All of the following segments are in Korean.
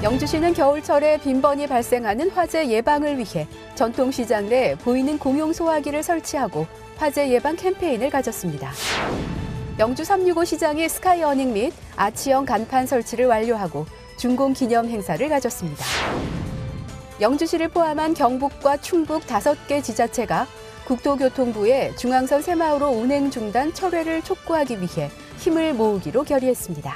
영주시는 겨울철에 빈번히 발생하는 화재 예방을 위해 전통시장 내 보이는 공용 소화기를 설치하고 화재 예방 캠페인을 가졌습니다. 영주 365 시장이 스카이 어닝 및 아치형 간판 설치를 완료하고 준공 기념 행사를 가졌습니다. 영주시를 포함한 경북과 충북 5개 지자체가 국토교통부의 중앙선 새마을호 운행 중단 철회를 촉구하기 위해 힘을 모으기로 결의했습니다.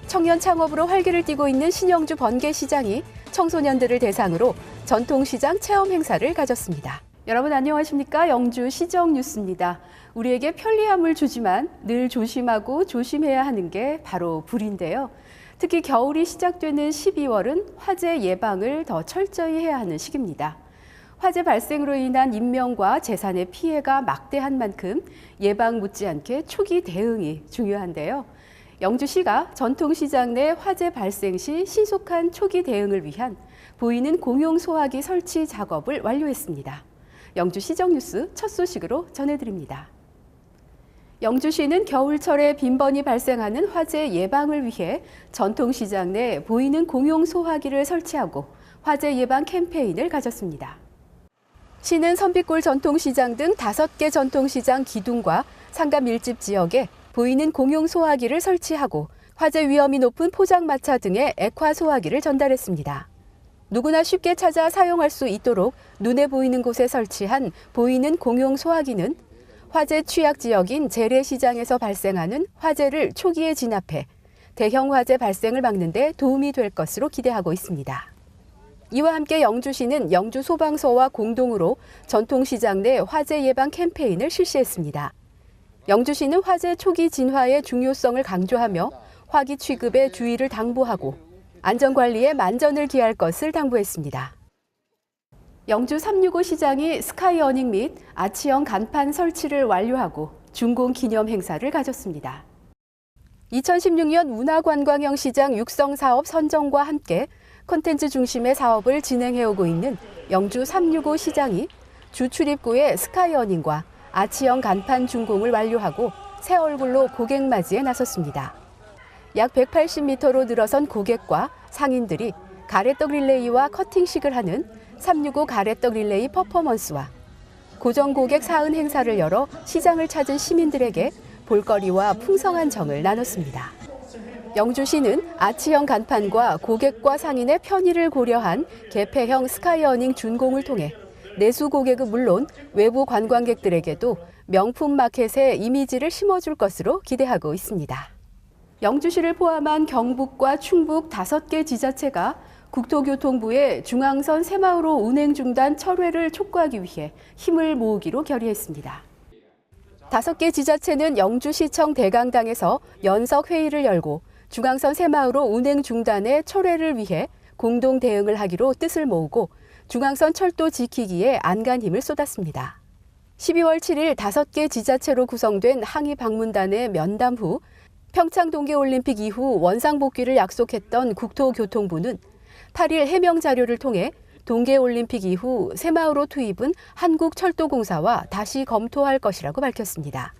청년 창업으로 활기를 띠고 있는 신영주 번개시장이 청소년들을 대상으로 전통시장 체험 행사를 가졌습니다. 여러분 안녕하십니까? 영주 시정 뉴스입니다. 우리에게 편리함을 주지만 늘 조심하고 조심해야 하는 게 바로 불인데요. 특히 겨울이 시작되는 12월은 화재 예방을 더 철저히 해야 하는 시기입니다. 화재 발생으로 인한 인명과 재산의 피해가 막대한 만큼 예방 못지않게 초기 대응이 중요한데요. 영주시가 전통시장 내 화재 발생 시 신속한 초기 대응을 위한 보이는 공용 소화기 설치 작업을 완료했습니다. 영주시정 뉴스 첫 소식으로 전해드립니다. 영주시는 겨울철에 빈번히 발생하는 화재 예방을 위해 전통시장 내 보이는 공용 소화기를 설치하고 화재 예방 캠페인을 가졌습니다. 시는 선빛골 전통시장 등 5개 전통시장 기둥과 상가 밀집 지역에 보이는 공용 소화기를 설치하고 화재 위험이 높은 포장마차 등의 액화 소화기를 전달했습니다. 누구나 쉽게 찾아 사용할 수 있도록 눈에 보이는 곳에 설치한 보이는 공용 소화기는 화재 취약 지역인 재래시장에서 발생하는 화재를 초기에 진압해 대형 화재 발생을 막는 데 도움이 될 것으로 기대하고 있습니다. 이와 함께 영주시는 영주소방서와 공동으로 전통시장 내 화재 예방 캠페인을 실시했습니다. 영주시는 화재 초기 진화의 중요성을 강조하며 화기 취급에 주의를 당부하고 안전관리에 만전을 기할 것을 당부했습니다. 영주 365 시장이 스카이 어닝 및 아치형 간판 설치를 완료하고 준공 기념 행사를 가졌습니다. 2016년 운하관광형 시장 육성 사업 선정과 함께 콘텐츠 중심의 사업을 진행해오고 있는 영주 365 시장이 주 출입구의 스카이 어닝과 아치형 간판 준공을 완료하고 새 얼굴로 고객 맞이에 나섰습니다. 약 180m로 늘어선 고객과 상인들이 가래떡 릴레이와 커팅식을 하는 365 가래떡 릴레이 퍼포먼스와 고정 고객 사은 행사를 열어 시장을 찾은 시민들에게 볼거리와 풍성한 정을 나눴습니다. 영주시는 아치형 간판과 고객과 상인의 편의를 고려한 개폐형 스카이 어닝 준공을 통해 내수 고객은 물론 외부 관광객들에게도 명품 마켓의 이미지를 심어줄 것으로 기대하고 있습니다. 영주시를 포함한 경북과 충북 5개 지자체가 국토교통부의 중앙선 새마을호 운행 중단 철회를 촉구하기 위해 힘을 모으기로 결의했습니다. 5개 지자체는 영주시청 대강당에서 연석 회의를 열고 중앙선 새마을호 운행 중단의 철회를 위해 공동 대응을 하기로 뜻을 모으고 중앙선 철도 지키기에 안간 힘을 쏟았습니다. 12월 7일 5개 지자체로 구성된 항의 방문단의 면담 후 평창 동계올림픽 이후 원상 복귀를 약속했던 국토교통부는 8일 해명 자료를 통해 동계올림픽 이후 새마을호 투입은 한국철도공사와 다시 검토할 것이라고 밝혔습니다.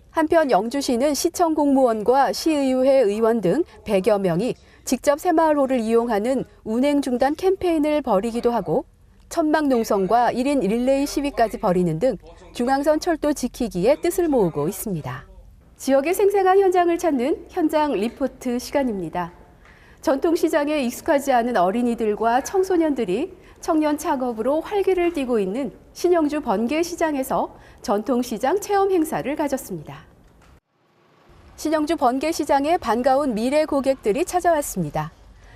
한편 영주시는 시청 공무원과 시의회 의원 등 100여 명이 직접 새마을호를 이용하는 운행 중단 캠페인을 벌이기도 하고 천막농성과 1인 릴레이 시위까지 벌이는 등 중앙선 철도 지키기에 뜻을 모으고 있습니다. 지역의 생생한 현장을 찾는 현장 리포트 시간입니다. 전통시장에 익숙하지 않은 어린이들과 청소년들이 청년 창업으로 활기를 띠고 있는 신영주 번개시장에서 전통시장 체험 행사를 가졌습니다. 신영주 번개시장에 반가운 미래 고객들이 찾아왔습니다.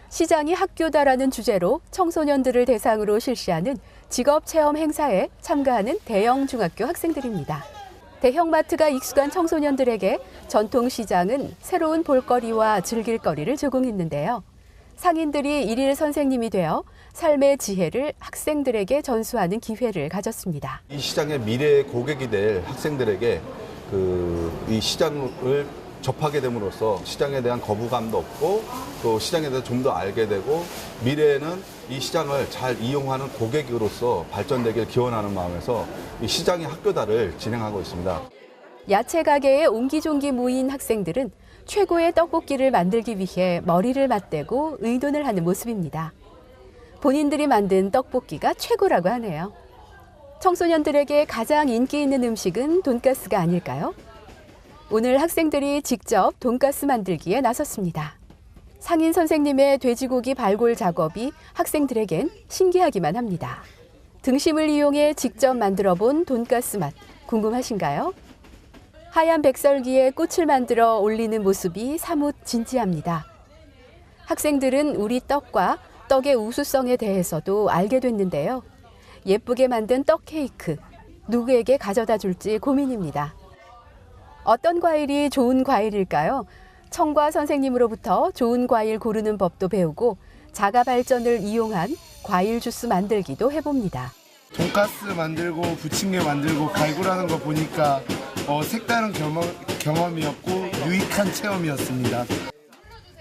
시장이 학교다라는 주제로 청소년들을 대상으로 실시하는 직업체험 행사에 참가하는 대형 중학교 학생들입니다. 대형마트가 익숙한 청소년들에게 전통시장은 새로운 볼거리와 즐길거리를 제공했는데요. 상인들이 일일 선생님이 되어 삶의 지혜를 학생들에게 전수하는 기회를 가졌습니다. 이 시장의 미래 고객이 될 학생들에게 이 시장을 접하게 됨으로써 시장에 대한 거부감도 없고 또 시장에 대해서 좀 더 알게 되고 미래에는 이 시장을 잘 이용하는 고객으로서 발전되길 기원하는 마음에서 이 시장의 학교다를 진행하고 있습니다. 야채 가게에 옹기종기 모인 학생들은 최고의 떡볶이를 만들기 위해 머리를 맞대고 의논을 하는 모습입니다. 본인들이 만든 떡볶이가 최고라고 하네요. 청소년들에게 가장 인기 있는 음식은 돈가스가 아닐까요? 오늘 학생들이 직접 돈가스 만들기에 나섰습니다. 상인 선생님의 돼지고기 발골 작업이 학생들에겐 신기하기만 합니다. 등심을 이용해 직접 만들어 본 돈가스 맛 궁금하신가요? 하얀 백설기에 꽃을 만들어 올리는 모습이 사뭇 진지합니다. 학생들은 우리 떡과 떡의 우수성에 대해서도 알게 됐는데요. 예쁘게 만든 떡 케이크, 누구에게 가져다 줄지 고민입니다. 어떤 과일이 좋은 과일일까요? 청과 선생님으로부터 좋은 과일 고르는 법도 배우고 자가 발전을 이용한 과일 주스 만들기도 해봅니다. 돈가스 만들고 부침개 만들고 발굴하는 거 보니까 색다른 경험이었고 유익한 체험이었습니다.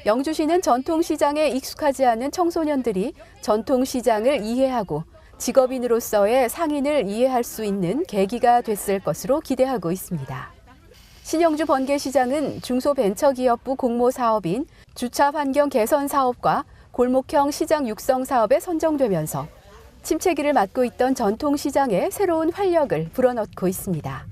영주시는 전통시장에 익숙하지 않은 청소년들이 전통시장을 이해하고 직업인으로서의 상인을 이해할 수 있는 계기가 됐을 것으로 기대하고 있습니다. 신영주 번개시장은 중소벤처기업부 공모사업인 주차환경 개선 사업과 골목형 시장 육성 사업에 선정되면서 침체기를 맞고 있던 전통시장에 새로운 활력을 불어넣고 있습니다.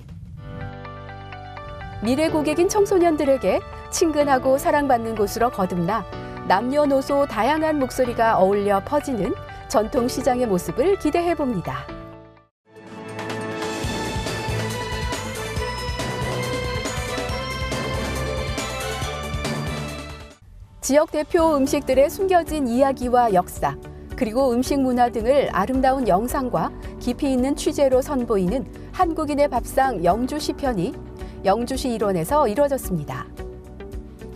미래 고객인 청소년들에게 친근하고 사랑받는 곳으로 거듭나 남녀노소 다양한 목소리가 어울려 퍼지는 전통시장의 모습을 기대해 봅니다. 지역 대표 음식들의 숨겨진 이야기와 역사, 그리고 음식 문화 등을 아름다운 영상과 깊이 있는 취재로 선보이는 한국인의 밥상 영주시편이 영주시 일원에서 이뤄졌습니다.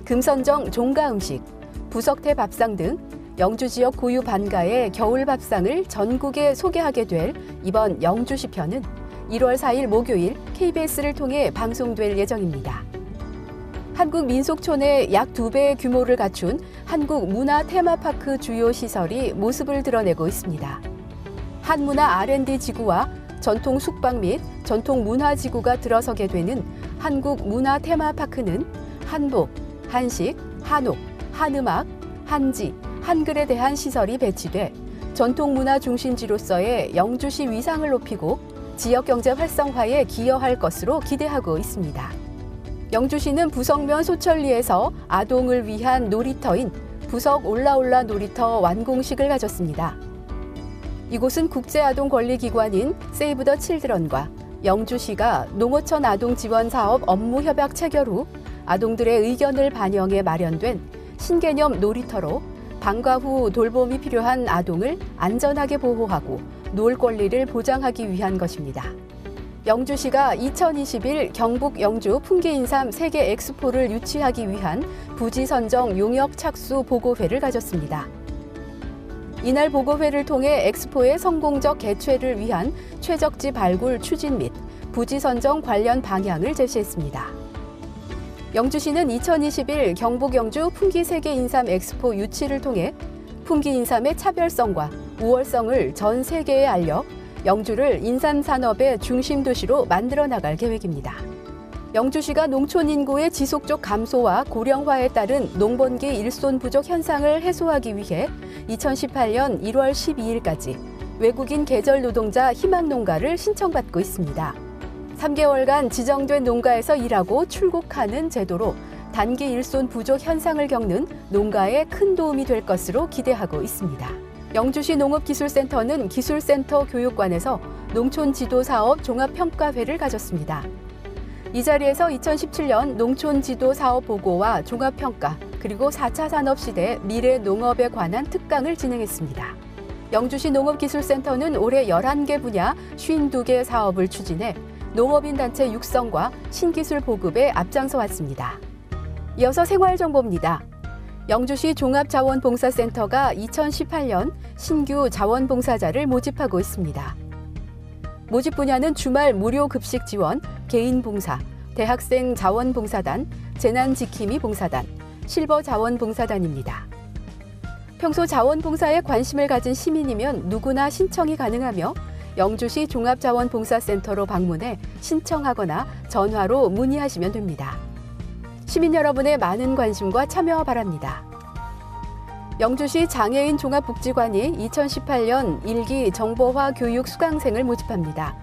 금선정 종가 음식, 부석태 밥상 등 영주 지역 고유 반가의 겨울 밥상을 전국에 소개하게 될 이번 영주시편은 1월 4일 목요일 KBS를 통해 방송될 예정입니다. 한국 민속촌의 약 2배의 규모를 갖춘 한국 문화 테마파크 주요 시설이 모습을 드러내고 있습니다. 한문화 R&D 지구와 전통 숙박 및 전통 문화 지구가 들어서게 되는 한국 문화 테마파크는 한복, 한식, 한옥, 한음악, 한지, 한글에 대한 시설이 배치돼 전통 문화 중심지로서의 영주시 위상을 높이고 지역 경제 활성화에 기여할 것으로 기대하고 있습니다. 영주시는 부석면 소천리에서 아동을 위한 놀이터인 부석 올라올라 놀이터 완공식을 가졌습니다. 이곳은 국제아동권리기관인 세이브 더 칠드런과 영주시가 농어촌 아동 지원 사업 업무 협약 체결 후 아동들의 의견을 반영해 마련된 신개념 놀이터로 방과 후 돌봄이 필요한 아동을 안전하게 보호하고 놀 권리를 보장하기 위한 것입니다. 영주시가 2021 경북 영주 풍기인삼 세계 엑스포를 유치하기 위한 부지 선정 용역 착수 보고회를 가졌습니다. 이날 보고회를 통해 엑스포의 성공적 개최를 위한 최적지 발굴 추진 및 부지 선정 관련 방향을 제시했습니다. 영주시는 2021 경북 영주 풍기 세계 인삼 엑스포 유치를 통해 풍기 인삼의 차별성과 우월성을 전 세계에 알려 영주를 인삼 산업의 중심 도시로 만들어 나갈 계획입니다. 영주시가 농촌 인구의 지속적 감소와 고령화에 따른 농번기 일손 부족 현상을 해소하기 위해 2018년 1월 12일까지 외국인 계절 노동자 희망 농가를 신청받고 있습니다. 3개월간 지정된 농가에서 일하고 출국하는 제도로 단기 일손 부족 현상을 겪는 농가에 큰 도움이 될 것으로 기대하고 있습니다. 영주시 농업기술센터는 기술센터 교육관에서 농촌지도사업 종합평가회를 가졌습니다. 이 자리에서 2017년 농촌지도사업 보고와 종합평가 그리고 4차 산업시대 미래 농업에 관한 특강을 진행했습니다. 영주시 농업기술센터는 올해 11개 분야 52개 사업을 추진해 농업인 단체 육성과 신기술 보급에 앞장서 왔습니다. 이어서 생활정보입니다. 영주시 종합자원봉사센터가 2018년 신규 자원봉사자를 모집하고 있습니다. 모집 분야는 주말 무료 급식 지원, 개인 봉사, 대학생 자원봉사단, 재난지킴이 봉사단, 실버 자원봉사단입니다. 평소 자원봉사에 관심을 가진 시민이면 누구나 신청이 가능하며 영주시 종합자원봉사센터로 방문해 신청하거나 전화로 문의하시면 됩니다. 시민 여러분의 많은 관심과 참여 바랍니다. 영주시 장애인 종합복지관이 2018년 1기 정보화 교육 수강생을 모집합니다.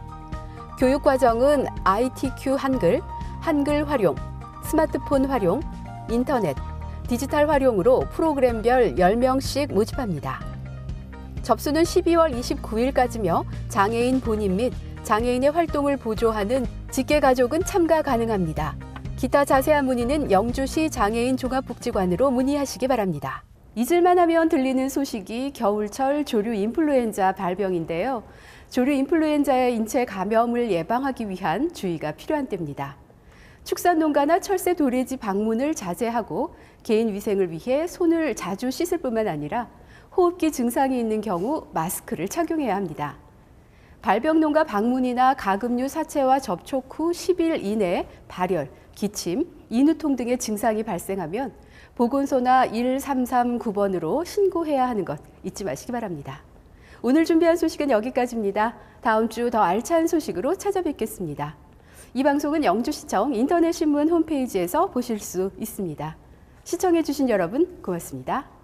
교육 과정은 ITQ 한글, 한글 활용, 스마트폰 활용, 인터넷, 디지털 활용으로 프로그램별 10명씩 모집합니다. 접수는 12월 29일까지며 장애인 본인 및 장애인의 활동을 보조하는 직계가족은 참가 가능합니다. 기타 자세한 문의는 영주시 장애인 종합복지관으로 문의하시기 바랍니다. 잊을만 하면 들리는 소식이 겨울철 조류 인플루엔자 발병인데요. 조류 인플루엔자의 인체 감염을 예방하기 위한 주의가 필요한 때입니다. 축산농가나 철새 도래지 방문을 자제하고 개인 위생을 위해 손을 자주 씻을 뿐만 아니라 호흡기 증상이 있는 경우 마스크를 착용해야 합니다. 발병농가 방문이나 가금류 사체와 접촉 후 10일 이내 발열, 기침, 인후통 등의 증상이 발생하면 보건소나 1339번으로 신고해야 하는 것 잊지 마시기 바랍니다. 오늘 준비한 소식은 여기까지입니다. 다음 주 더 알찬 소식으로 찾아뵙겠습니다. 이 방송은 영주시청 인터넷신문 홈페이지에서 보실 수 있습니다. 시청해주신 여러분 고맙습니다.